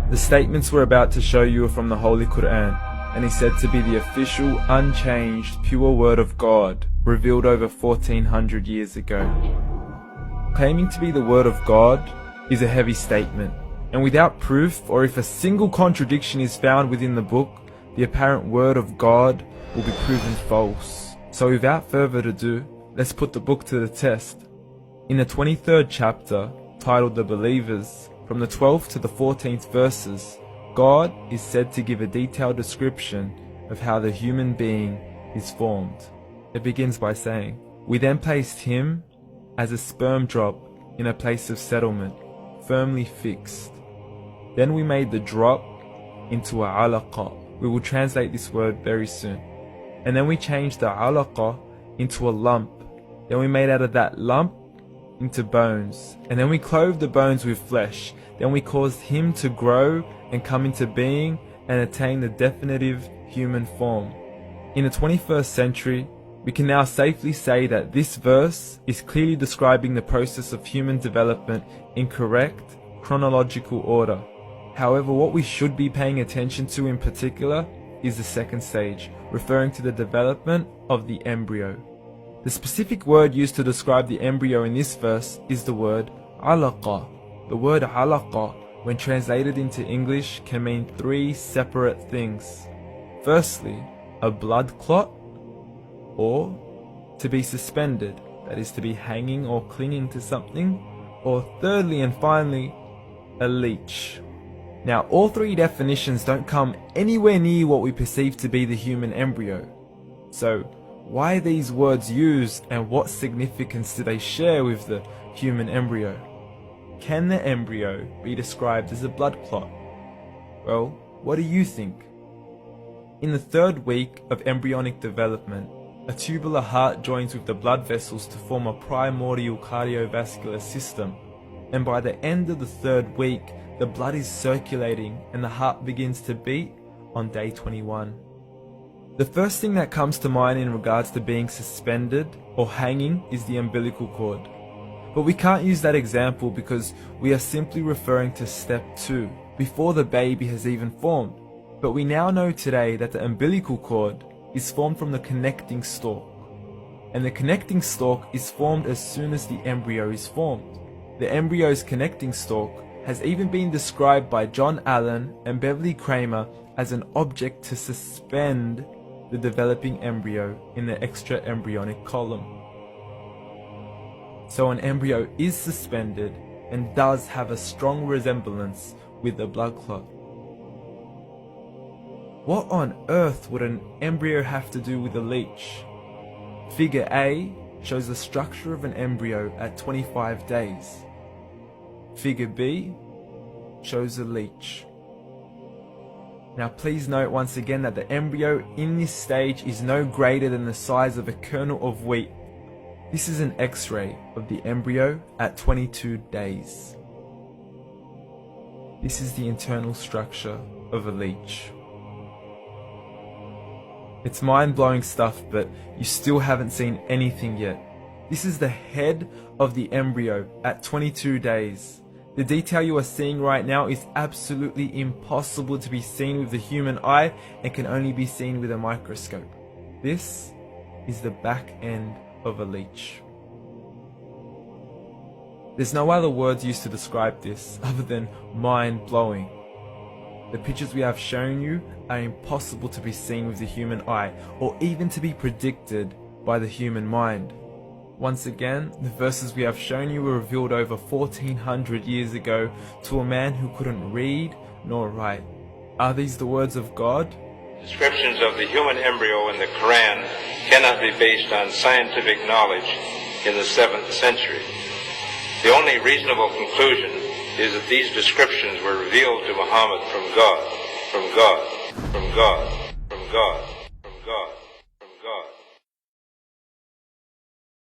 The statements we're about to show you are from the Holy Quran, and is said to be the official, unchanged, pure word of God, revealed over 1400 years ago. Claiming to be the word of God is a heavy statement, and without proof, or if a single contradiction is found within the book, the apparent word of God will be proven false. So without further ado, let's put the book to the test. In the 23rd chapter, titled The Believers, from the 12th to the 14th verses, God is said to give a detailed description of how the human being is formed. It begins by saying, "We then placed him as a sperm drop in a place of settlement, firmly fixed. Then we made the drop into a alaqa." We will translate this word very soon. "And then we changed the alaqa into a lump. Then we made out of that lump into bones. And then we clothed the bones with flesh. Then we caused him to grow and come into being and attain the definitive human form." In the 21st century, we can now safely say that this verse is clearly describing the process of human development in correct chronological order. However, what we should be paying attention to in particular is the second stage, referring to the development of the embryo. The specific word used to describe the embryo in this verse is the word alaqa. The word alaqa, when translated into English, can mean three separate things. Firstly, a blood clot, or to be suspended, that is to be hanging or clinging to something, or thirdly and finally, a leech. Now, all three definitions don't come anywhere near what we perceive to be the human embryo. So, why are these words used, and what significance do they share with the human embryo? Can the embryo be described as a blood clot? Well, what do you think? In the 3rd week of embryonic development, a tubular heart joins with the blood vessels to form a primordial cardiovascular system, and by the end of the 3rd week, the blood is circulating and the heart begins to beat on day 21. The first thing that comes to mind in regards to being suspended or hanging is the umbilical cord. But we can't use that example because we are simply referring to step 2, before the baby has even formed. But we now know today that the umbilical cord is formed from the connecting stalk. And the connecting stalk is formed as soon as the embryo is formed. The embryo's connecting stalk has even been described by John Allen and Beverly Kramer as an object to suspend the developing embryo in the extra-embryonic column. So an embryo is suspended and does have a strong resemblance with a blood clot. What on earth would an embryo have to do with a leech? Figure A shows the structure of an embryo at 25 days. Figure B shows a leech. Now please note once again that the embryo in this stage is no greater than the size of a kernel of wheat. This is an X-ray of the embryo at 22 days. This is the internal structure of a leech. It's mind-blowing stuff, but you still haven't seen anything yet. This is the head of the embryo at 22 days. The detail you are seeing right now is absolutely impossible to be seen with the human eye and can only be seen with a microscope. This is the back end of a leech. There's no other words used to describe this other than mind-blowing. The pictures we have shown you are impossible to be seen with the human eye or even to be predicted by the human mind. Once again, the verses we have shown you were revealed over 1400 years ago to a man who couldn't read nor write. Are these the words of God? Descriptions of the human embryo in the Quran cannot be based on scientific knowledge in the 7th century. The only reasonable conclusion is that these descriptions were revealed to Muhammad from God, from God, from God, from God.